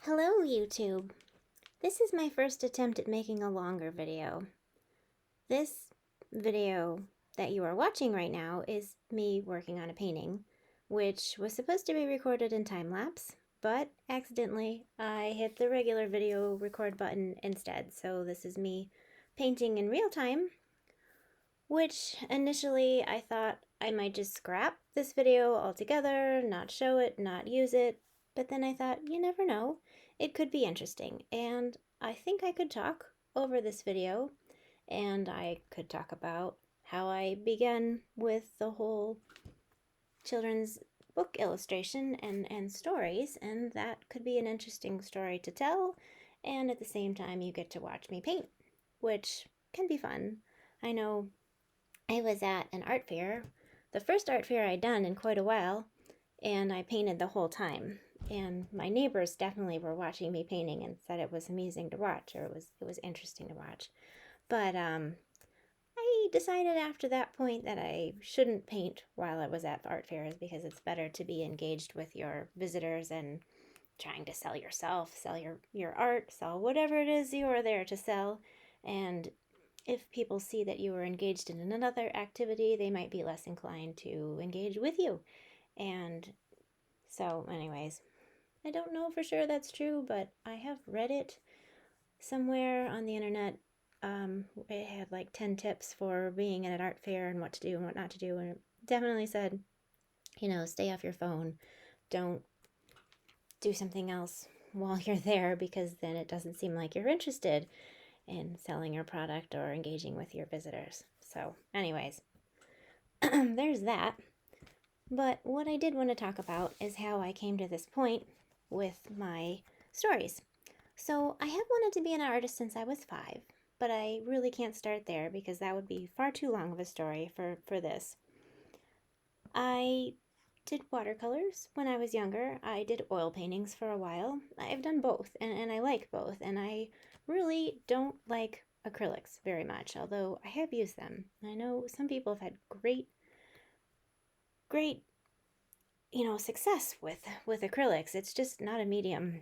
Hello, YouTube. This is my first attempt at making a longer video. This video that you are watching right now is me working on a painting, which was supposed to be recorded in time-lapse, but accidentally I hit the regular video record button instead, so this is me painting in real time, which initially I thought I might just scrap this video altogether, not show it, not use it, but then I thought, you never know, it could be interesting, and I think I could talk over this video, and I could talk about how I began with the whole children's book illustration and stories, and that could be an interesting story to tell, and at the same time you get to watch me paint, which can be fun. I know I was at an art fair, the first art fair I'd done in quite a while, and I painted the whole time. And my neighbors definitely were watching me painting and said it was amusing to watch, or it was interesting to watch. But I decided after that point that I shouldn't paint while I was at the art fairs because it's better to be engaged with your visitors and trying to sell yourself, sell your art, sell whatever it is you are there to sell. And if people see that you are engaged in another activity, they might be less inclined to engage with you. And so, anyways, I don't know for sure that's true, but I have read it somewhere on the internet. It had like 10 tips for being at an art fair and what to do and what not to do. And it definitely said, stay off your phone. Don't do something else while you're there because then it doesn't seem like you're interested in selling your product or engaging with your visitors. So, anyways, there's that. But what I did want to talk about is how I came to this point with my stories. So, I have wanted to be an artist since I was 5, but I really can't start there because that would be far too long of a story for this. I did watercolors when I was younger. I did oil paintings for a while. I've done both, and I like both, and I really don't like acrylics very much, although I have used them. I know some people have had great, success with acrylics. It's just not a medium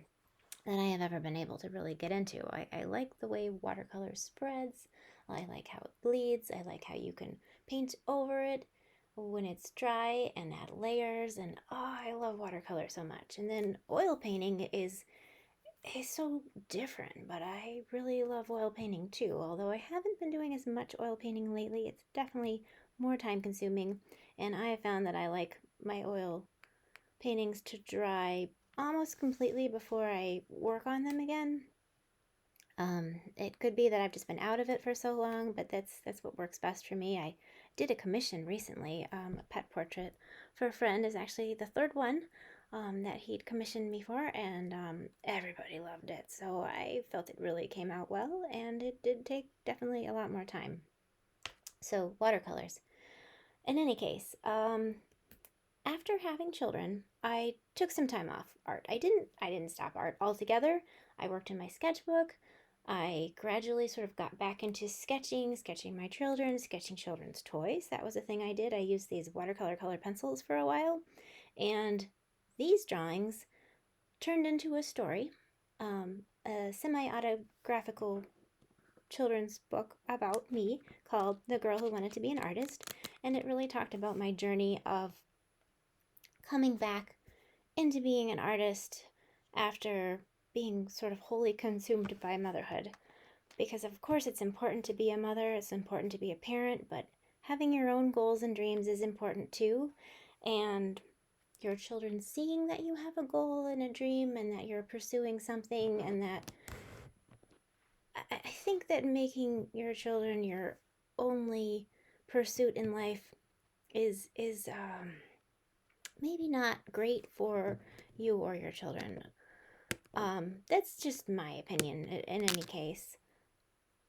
that I have ever been able to really get into. I like the way watercolor spreads. I like how it bleeds. I like how you can paint over it when it's dry and add layers. And oh, I love watercolor so much. And then oil painting is so different, but I really love oil painting too. Although I haven't been doing as much oil painting lately, it's definitely more time consuming. And I have found that I like my oil paintings to dry almost completely before I work on them again. It could be that I've just been out of it for so long, but that's what works best for me. I did a commission recently. A pet portrait for a friend is actually the third one that he'd commissioned me for, and everybody loved it. So I felt it really came out well, and it did take definitely a lot more time. So watercolors. In any case, after having children, I took some time off art. I didn't stop art altogether. I worked in my sketchbook. I gradually sort of got back into sketching my children, sketching children's toys. That was a thing I did. I used these watercolor colored pencils for a while. And these drawings turned into a story, a semi-autographical children's book about me called The Girl Who Wanted to Be an Artist. And it really talked about my journey of coming back into being an artist after being sort of wholly consumed by motherhood. Because, of course, it's important to be a mother, it's important to be a parent, but having your own goals and dreams is important too. And your children seeing that you have a goal and a dream and that you're pursuing something, and that I think that making your children your only pursuit in life is maybe not great for you or your children. That's just my opinion in any case.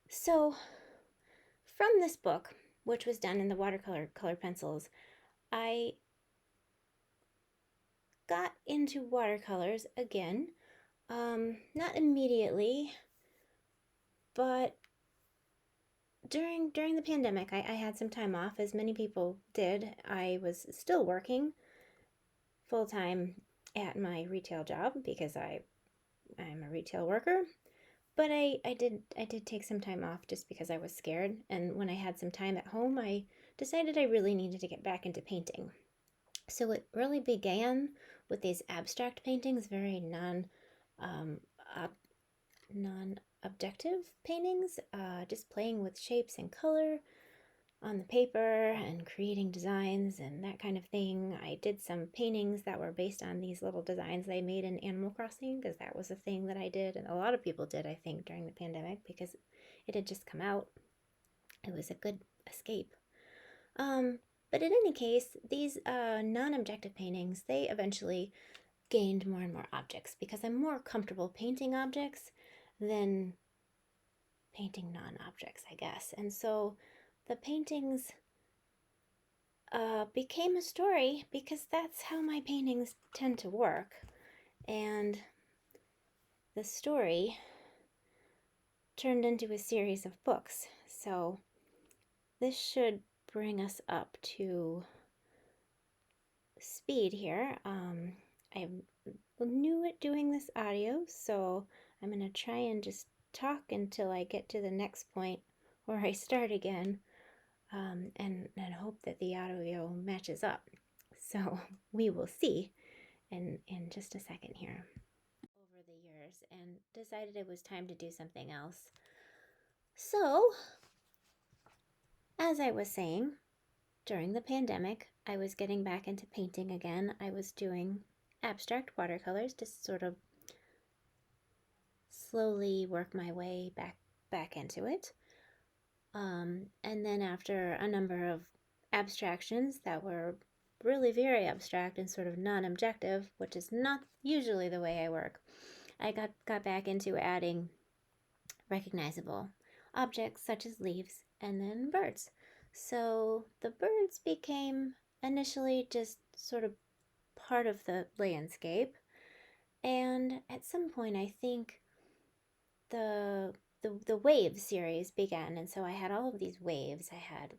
So, from this book, which was done in the watercolor color pencils, I got into watercolors again. Not immediately, but during the pandemic, I had some time off, as many people did. I was still working full time at my retail job because I I'm a retail worker, but I did take some time off just because I was scared. And when I had some time at home, I decided I really needed to get back into painting. So it really began with these abstract paintings, very um, non-objective paintings, just playing with shapes and color on the paper and creating designs and that kind of thing. I did some paintings that were based on these little designs I made in Animal Crossing, because that was a thing that I did, and a lot of people did, I think, during the pandemic, because it had just come out. It was a good escape. Um, but in any case, these non-objective paintings, they eventually gained more and more objects because I'm more comfortable painting objects than painting non-objects, I guess. And so the paintings became a story because that's how my paintings tend to work. And the story turned into a series of books. So this should bring us up to speed here. I'm new at doing this audio, so I'm going to try and just talk until I get to the next point where I start again, and hope that the audio matches up. So we will see in just a second here. Over the years, and decided it was time to do something else. So, as I was saying, during the pandemic, I was getting back into painting again. I was doing abstract watercolors to sort of slowly work my way back into it. And then after a number of abstractions that were really very abstract and sort of non-objective, which is not usually the way I work, I got back into adding recognizable objects such as leaves and then birds. So the birds became initially just sort of part of the landscape, and at some point I think the wave series began, and so I had all of these waves. I had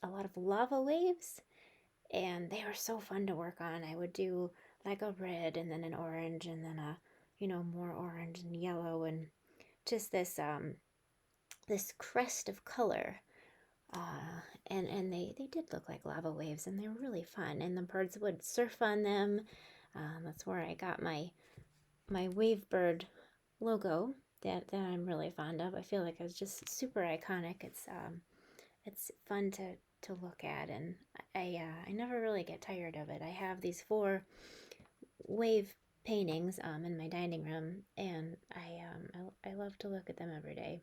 a lot of lava waves, and they were so fun to work on. I would do like a red and then an orange and then a more orange and yellow, and just this crest of color. And they did look like lava waves, and they were really fun. And the birds would surf on them. That's where I got my wave bird logo that I'm really fond of. I feel like it's just super iconic. It's fun to look at, and I never really get tired of it. I have these 4 wave paintings in my dining room, and I love to look at them every day.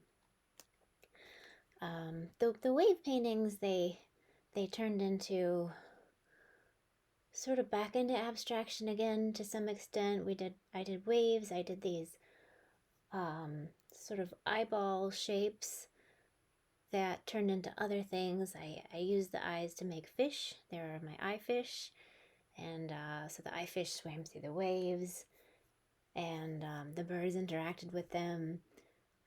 The wave paintings, they turned into sort of back into abstraction again to some extent. I did waves. I did these sort of eyeball shapes that turned into other things. I used the eyes to make fish. There are my eye fish, and so the eye fish swam through the waves, and the birds interacted with them.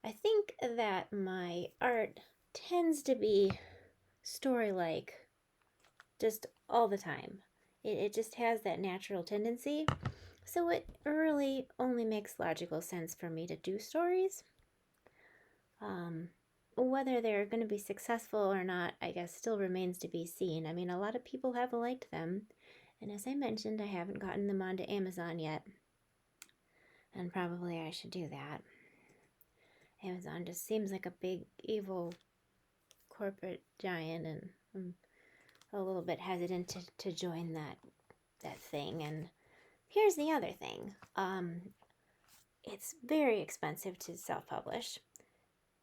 I think that my art tends to be story-like just all the time. It just has that natural tendency. So it really only makes logical sense for me to do stories. Whether they're going to be successful or not, I guess, still remains to be seen. I mean, a lot of people have liked them, and as I mentioned, I haven't gotten them onto Amazon yet, and probably I should do that. Amazon just seems like a big, evil corporate giant, and I'm a little bit hesitant to join that thing. And here's the other thing. It's very expensive to self-publish,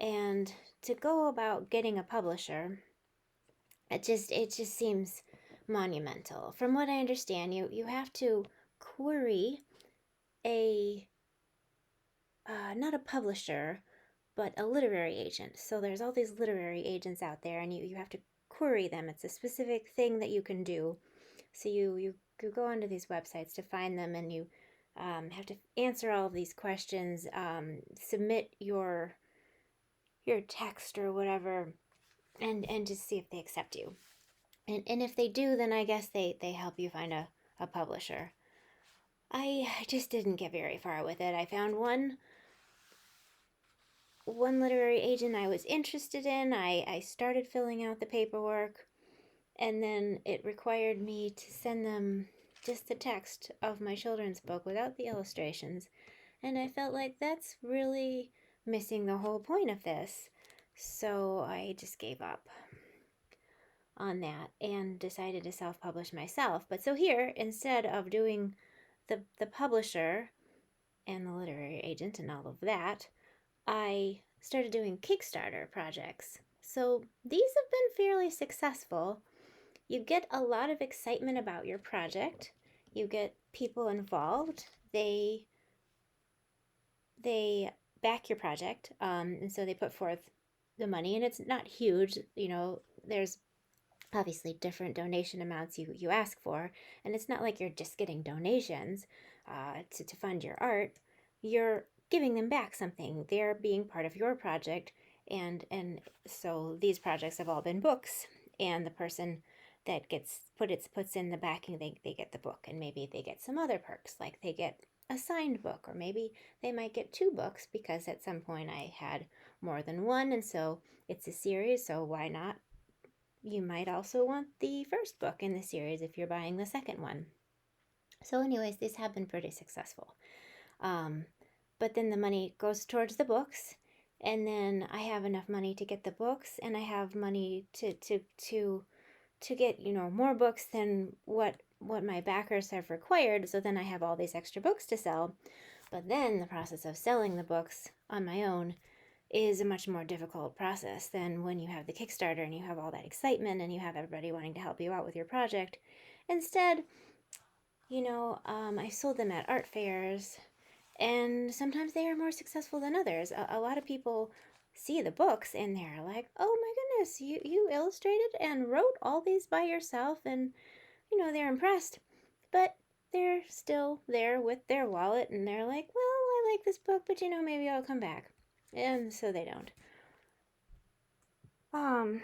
and to go about getting a publisher, it just seems monumental. From what I understand, you have to query a not a publisher, but a literary agent. So there's all these literary agents out there, and you have to query them. It's a specific thing that you can do. So you go onto these websites to find them, and you have to answer all of these questions, submit your text or whatever, and just see if they accept you. And if they do, then I guess they help you find a publisher. I just didn't get very far with it. I found one literary agent I was interested in. I started filling out the paperwork, and then it required me to send them just the text of my children's book without the illustrations. And I felt like that's really missing the whole point of this. So I just gave up on that and decided to self publish myself. But so here, instead of doing the publisher and the literary agent and all of that, I started doing Kickstarter projects. So these have been fairly successful. You get a lot of excitement about your project. You get people involved. They back your project, and so they put forth the money, and it's not huge. There's obviously different donation amounts you ask for, and it's not like you're just getting donations to fund your art. You're giving them back something. They're being part of your project, and so these projects have all been books, and the person that puts in the backing, they get the book, and maybe they get some other perks, like they get a signed book, or maybe they might get two books because at some point I had more than one, and so it's a series, so why not? You might also want the first book in the series if you're buying the second one. So, anyways, these have been pretty successful. Um, but then the money goes towards the books, and then I have enough money to get the books, and I have money to get more books than what my backers have required. So then I have all these extra books to sell. But then the process of selling the books on my own is a much more difficult process than when you have the Kickstarter and you have all that excitement and you have everybody wanting to help you out with your project. Instead, I sold them at art fairs, and sometimes they are more successful than others. A lot of people see the books and they're like, "Oh my goodness, you illustrated and wrote all these by yourself," and they're impressed. But they're still there with their wallet and they're like, "Well, I like this book, but maybe I'll come back." And so they don't. Um,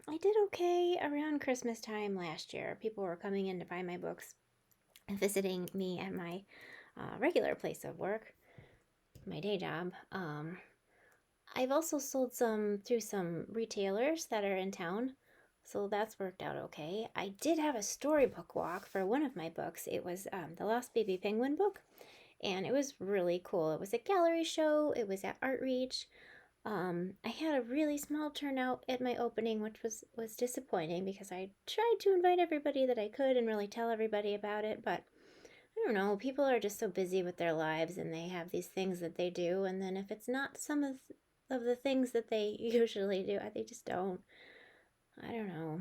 I did okay around Christmas time last year. People were coming in to buy my books and visiting me at my regular place of work, my day job. I've also sold some through some retailers that are in town, so that's worked out okay. I did have a storybook walk for one of my books. It was the Lost Baby Penguin book, and it was really cool. It was a gallery show, it was at Artreach. I had a really small turnout at my opening, which was disappointing because I tried to invite everybody that I could and really tell everybody about it, but I don't know, people are just so busy with their lives and they have these things that they do, and then if it's not some of the things that they usually do, they just don't. I don't know.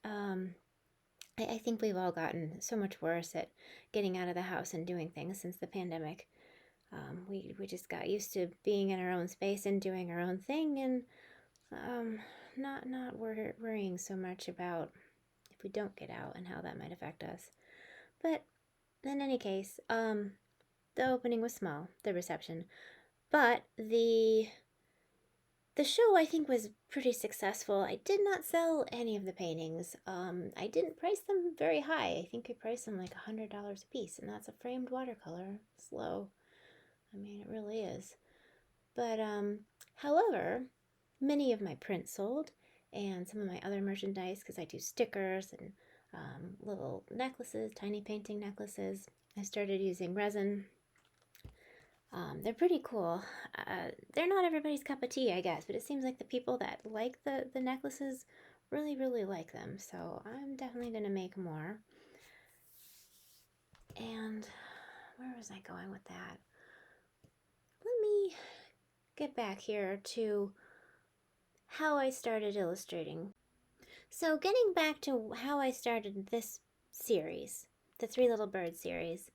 Um, I think we've all gotten so much worse at getting out of the house and doing things since the pandemic. We just got used to being in our own space and doing our own thing, and not worrying so much about if we don't get out and how that might affect us. But in any case, the opening was small, the reception, but the show I think was pretty successful. I did not sell any of the paintings. I didn't price them very high. I think I priced them like $100 a piece, and that's a framed watercolor. It's low. I mean, it really is. But however, many of my prints sold, and some of my other merchandise, because I do stickers and little necklaces, tiny painting necklaces. I started using resin. They're pretty cool. They're not everybody's cup of tea, I guess, but it seems like the people that like the necklaces really, really like them. So I'm definitely going to make more. And where was I going with that? Let me get back here to how I started illustrating. So, getting back to how I started this series, the Three Little Birds series,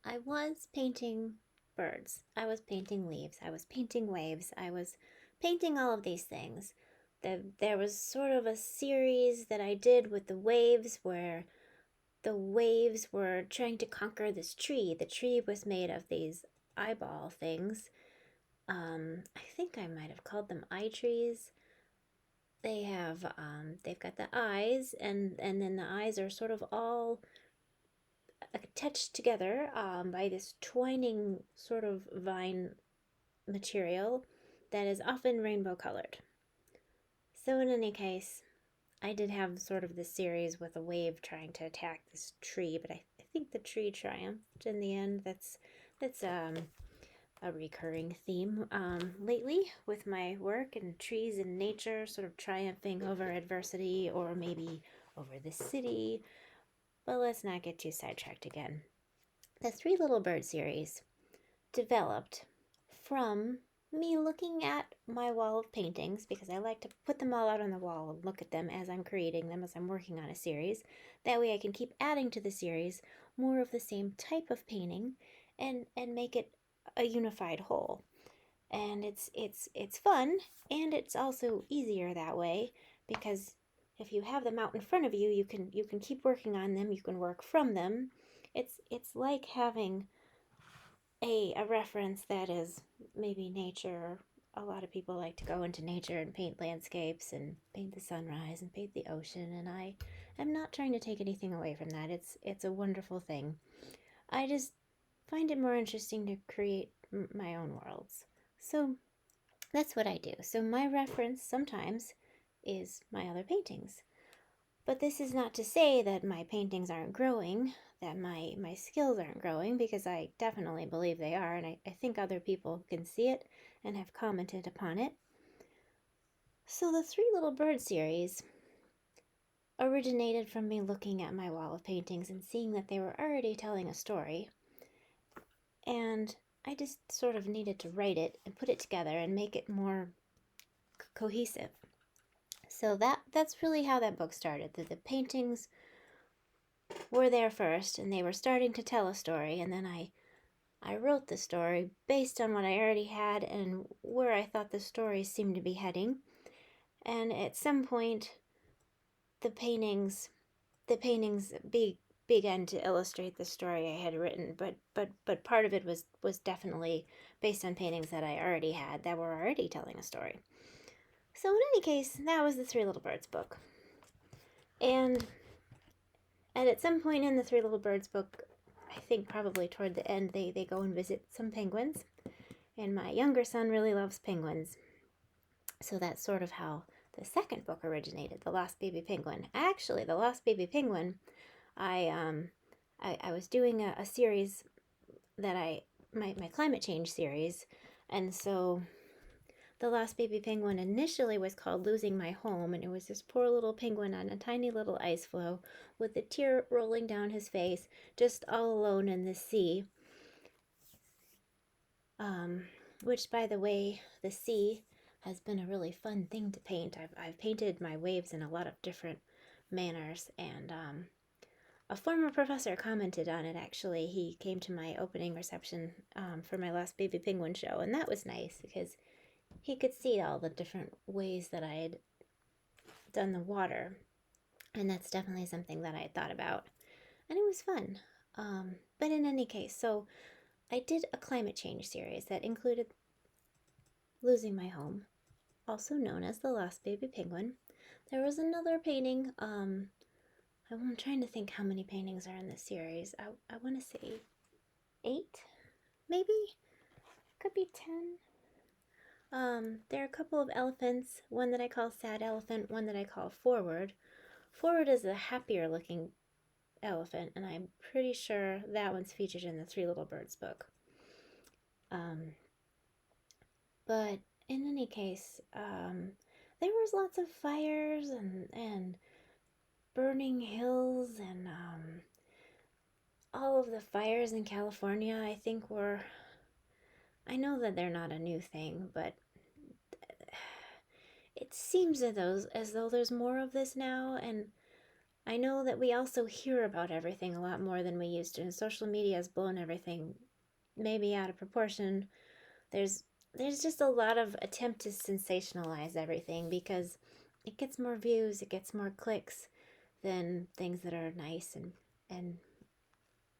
I was painting birds. I was painting leaves. I was painting waves. I was painting all of these things. There was sort of a series that I did with the waves where the waves were trying to conquer this tree. The tree was made of these eyeball things. I think I might have called them eye trees. They've got the eyes, and then the eyes are sort of all attached together by this twining sort of vine material that is often rainbow colored. So in any case, I did have sort of this series with a wave trying to attack this tree, but I think the tree triumphed in the end. That's a recurring theme lately with my work, and trees and nature sort of triumphing over adversity, or maybe over the city. But let's not get too sidetracked again. The Three Little Birds series developed from me looking at my wall of paintings, because I like to put them all out on the wall and look at them as I'm creating them, as I'm working on a series. That way I can keep adding to the series more of the same type of painting and make it a unified whole. And it's fun, and it's also easier that way, because if you have them out in front of you, you can keep working on them, you can work from them. It's like having a reference that is maybe nature. A lot of people like to go into nature and paint landscapes and paint the sunrise and paint the ocean, and I am not trying to take anything away from that. It's a wonderful thing. I just find it more interesting to create my own worlds. So that's what I do. So my reference sometimes is my other paintings. But this is not to say that my paintings aren't growing, that my skills aren't growing, because I definitely believe they are, and I think other people can see it and have commented upon it. So the Three Little Birds series originated from me looking at my wall of paintings and seeing that they were already telling a story. And I just sort of needed to write it and put it together and make it more cohesive. So that's really how that book started. The paintings were there first, and they were starting to tell a story, and then I wrote the story based on what I already had and where I thought the story seemed to be heading. And at some point, the paintings began to illustrate the story I had written, but part of it was definitely based on paintings that I already had that were already telling a story. So in any case, that was the Three Little Birds book. And at some point in the Three Little Birds book, I think probably toward the end, they go and visit some penguins. And my younger son really loves penguins. So that's sort of how the second book originated, The Lost Baby Penguin. Actually, The Lost Baby Penguin, I was doing a series that my climate change series, and so The Lost Baby Penguin initially was called Losing My Home, and it was this poor little penguin on a tiny little ice floe with a tear rolling down his face, just all alone in the sea. Which, by the way, the sea has been a really fun thing to paint. I've painted my waves in a lot of different manners, and a former professor commented on it, actually. He came to my opening reception for my Lost Baby Penguin show, and that was nice because he could see all the different ways that I had done the water, and that's definitely something that I had thought about, and it was fun. But in any case, so I did a climate change series that included Losing My Home, also known as The Lost Baby Penguin. There was another painting. I'm trying to think how many paintings are in this series. I want to say 8, maybe? Could be 10. There are a couple of elephants, one that I call Sad Elephant, one that I call Forward. Forward is a happier looking elephant, and I'm pretty sure that one's featured in the Three Little Birds book. But in any case, there was lots of fires and burning hills, and all of the fires in California, I think, were, I know that they're not a new thing, but it seems as though there's more of this now, and I know that we also hear about everything a lot more than we used to, and social media has blown everything maybe out of proportion. There's just a lot of attempt to sensationalize everything because it gets more views, it gets more clicks than things that are nice and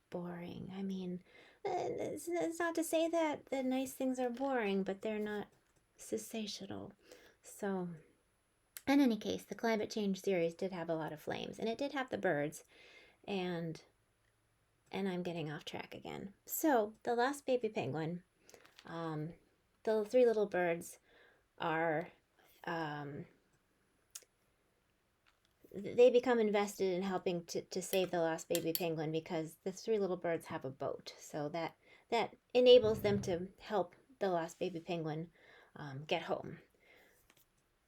boring. I mean, it's not to say that the nice things are boring, but they're not sensational. So, in any case, the climate change series did have a lot of flames, and it did have the birds, and and I'm getting off track again. So, the lost baby penguin, the three little birds are, they become invested in helping to save the lost baby penguin because the three little birds have a boat. So that enables them to help the lost baby penguin get home.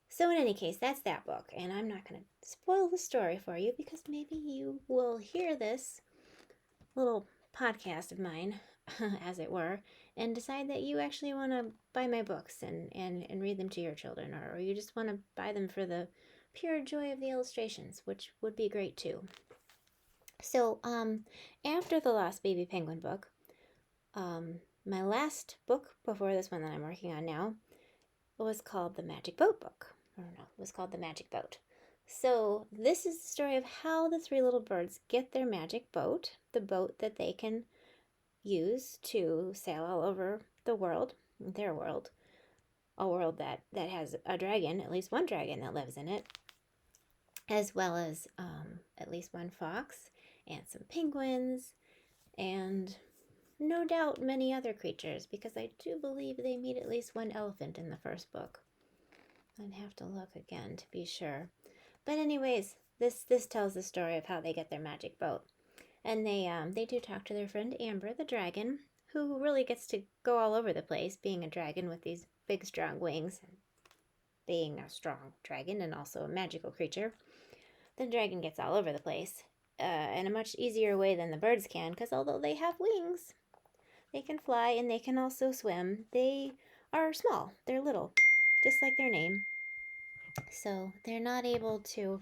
So in any case, that's that book. And I'm not going to spoil the story for you because maybe you will hear this little podcast of mine, as it were, and decide that you actually want to buy my books and read them to your children, or you just want to buy them for the pure joy of the illustrations, which would be great too. So, after the Lost Baby Penguin book, my last book before this one that I'm working on now was called The Magic Boat book. Or no, it was called The Magic Boat. So this is the story of how the three little birds get their magic boat, the boat that they can use to sail all over the world, their world, a world that has a dragon, at least one dragon that lives in it, as well as at least one fox and some penguins and no doubt many other creatures, because I do believe they meet at least one elephant in the first book. I'd have to look again to be sure. But anyways, this tells the story of how they get their magic boat. And they do talk to their friend Amber, the dragon, who really gets to go all over the place, being a dragon with these big, strong wings, and being a strong dragon and also a magical creature. The dragon gets all over the place in a much easier way than the birds can, because although they have wings, they can fly and they can also swim. They are small. They're little, just like their name. So they're not able to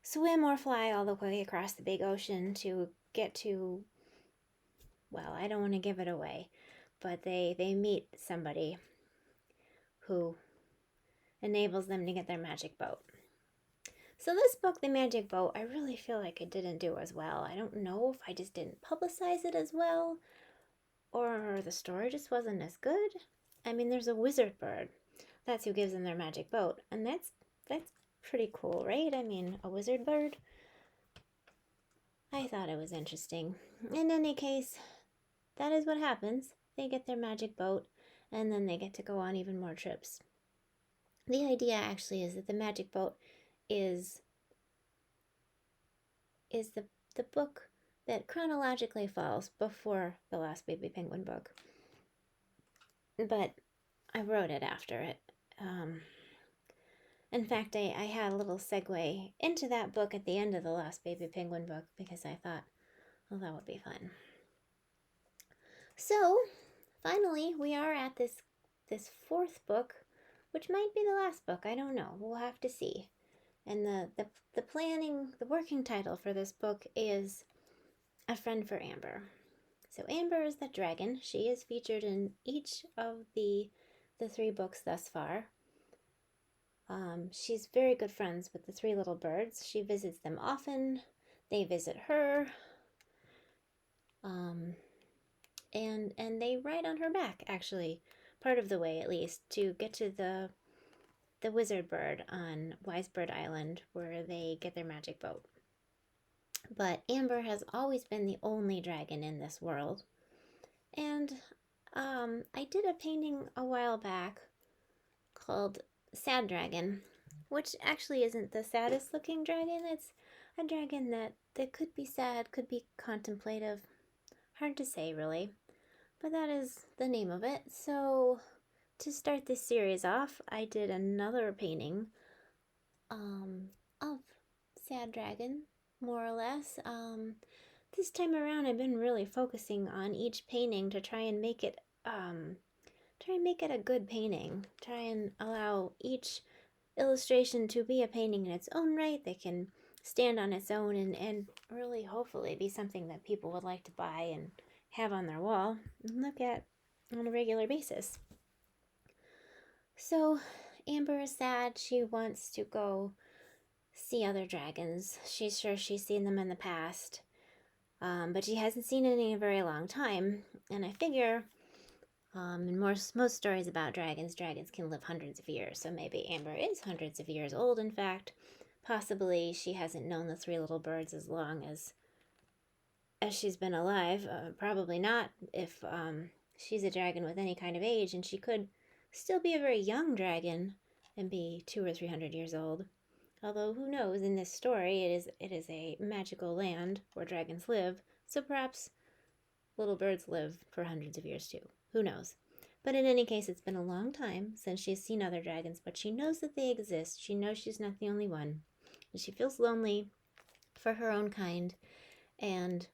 swim or fly all the way across the big ocean to get to, well, I don't want to give it away, but they meet somebody who enables them to get their magic boat. So this book, The Magic Boat, I really feel like it didn't do as well. I don't know if I just didn't publicize it as well, or the story just wasn't as good. I mean, there's a wizard bird. That's who gives them their magic boat, and that's pretty cool, right? I mean, a wizard bird. I thought it was interesting. In any case, that is what happens. They get their magic boat, and then they get to go on even more trips. The idea actually is that the magic boat is the book that chronologically falls before the Lost Baby Penguin book. But I wrote it after it. In fact, I had a little segue into that book at the end of the Lost Baby Penguin book because I thought, well, that would be fun. So, finally, we are at this fourth book, which might be the last book. I don't know. We'll have to see. And the working title for this book is A Friend for Amber. So Amber is the dragon. She is featured in each of the three books thus far. She's very good friends with the three little birds. She visits them often. They visit her. And they ride on her back, actually, part of the way at least, to get to the wizard bird on Wisebird Island, where they get their magic boat. But Amber has always been the only dragon in this world. And I did a painting a while back called Sad Dragon, which actually isn't the saddest looking dragon. It's a dragon that could be sad, could be contemplative. Hard to say, really. But that is the name of it. So to start this series off, I did another painting of Sad Dragon, more or less. This time around, I've been really focusing on each painting to try and make it a good painting. Try and allow each illustration to be a painting in its own right that can stand on its own and really hopefully be something that people would like to buy and have on their wall and look at on a regular basis. So Amber is sad. She wants to go see other dragons. She's sure she's seen them in the past, but she hasn't seen any in a very long time. And I figure in most stories about dragons can live hundreds of years. So maybe Amber is hundreds of years old, in fact. Possibly she hasn't known the three little birds as long as as she's been alive. Probably not if she's a dragon with any kind of age, and she could still be a very young dragon and be 200 or 300 years old. Although who knows? In this story, it is a magical land where dragons live, so perhaps little birds live for hundreds of years too. Who knows? But in any case, it's been a long time since she's seen other dragons, but she knows that they exist. She knows she's not the only one. And she feels lonely for her own kind and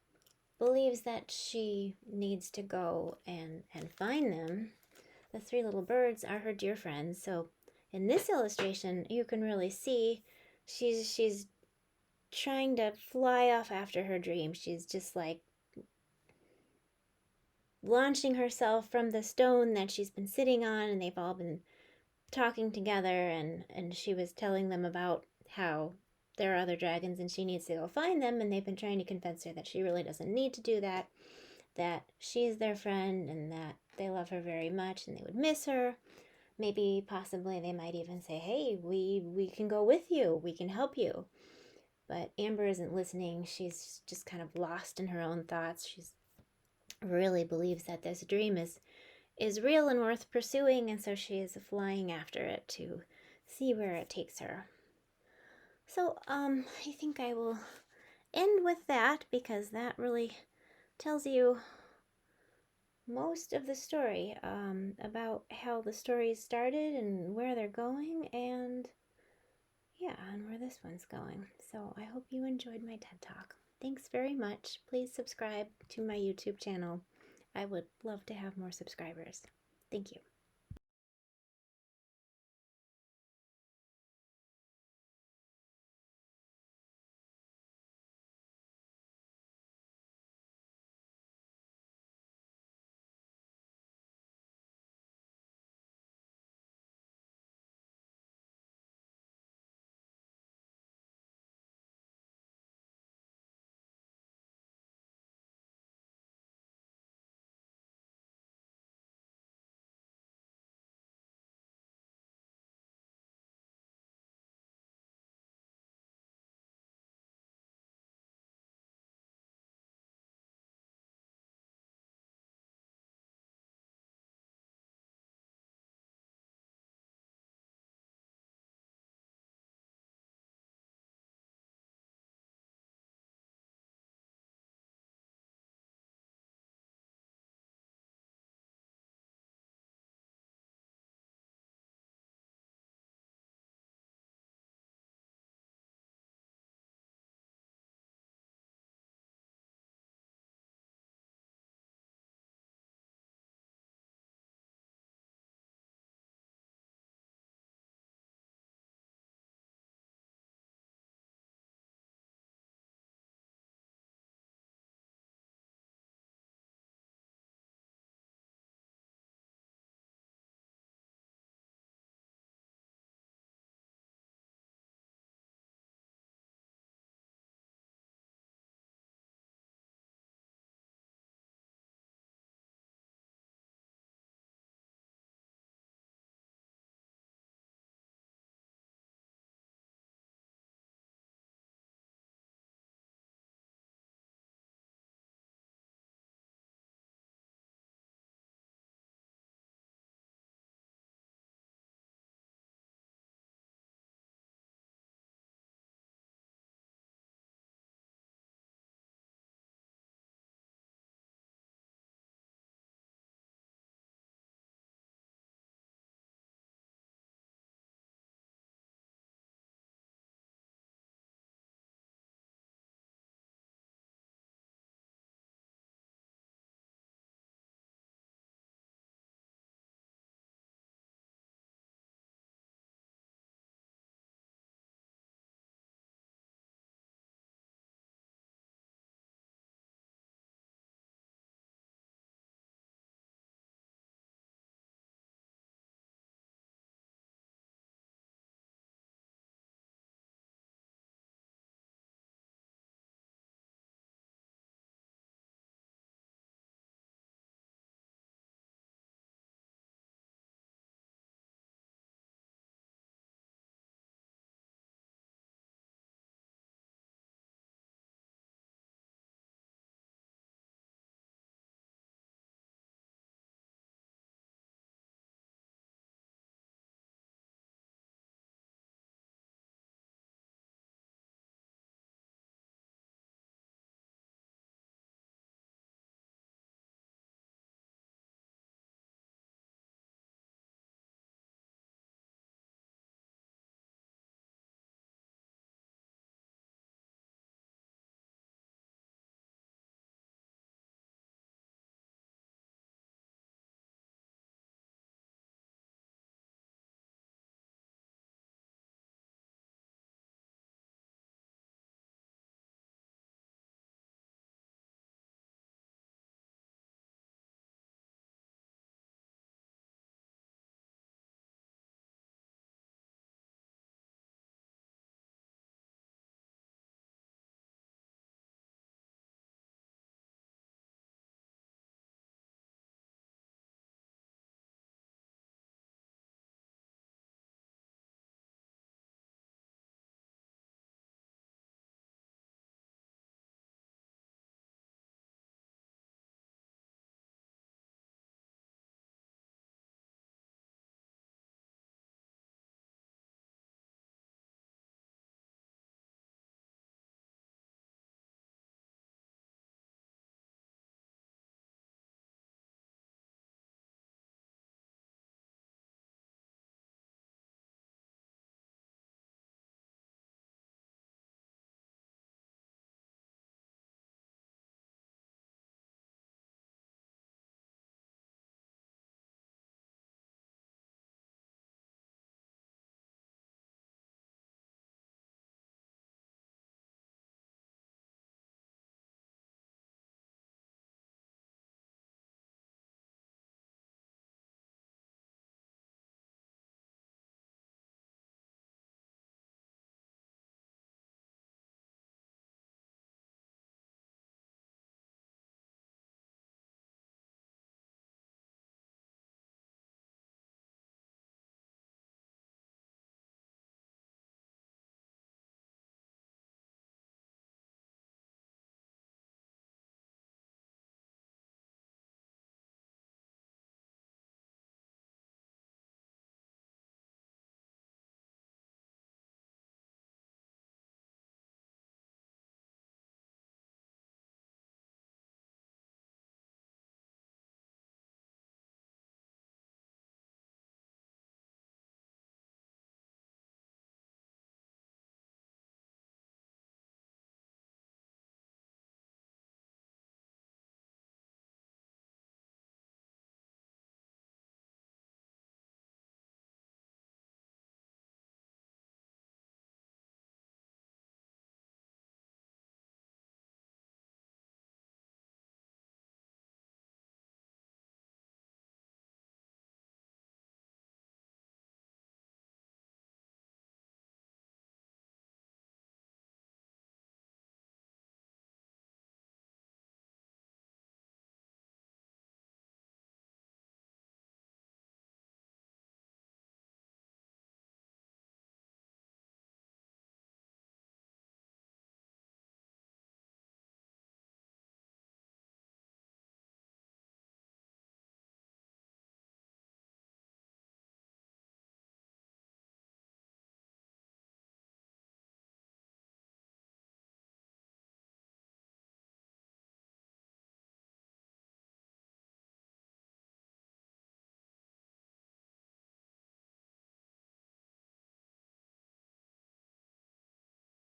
believes that she needs to go and find them. The three little birds are her dear friends. So in this illustration, you can really see she's trying to fly off after her dream. She's just like launching herself from the stone that she's been sitting on, and they've all been talking together, and she was telling them about how there are other dragons and she needs to go find them, and they've been trying to convince her that she really doesn't need to do that, that she's their friend and that they love her very much and they would miss her. Maybe possibly they might even say, hey, we can go with you, we can help you. But Amber isn't listening. She's just kind of lost in her own thoughts. She's really believes that this dream is real and worth pursuing, and so she is flying after it to see where it takes her. So I think I will end with that because that really tells you most of the story about how the story started and where they're going, and yeah, and where this one's going. So I hope you enjoyed my TED Talk. Thanks very much. Please subscribe to my YouTube channel. I would love to have more subscribers. Thank you.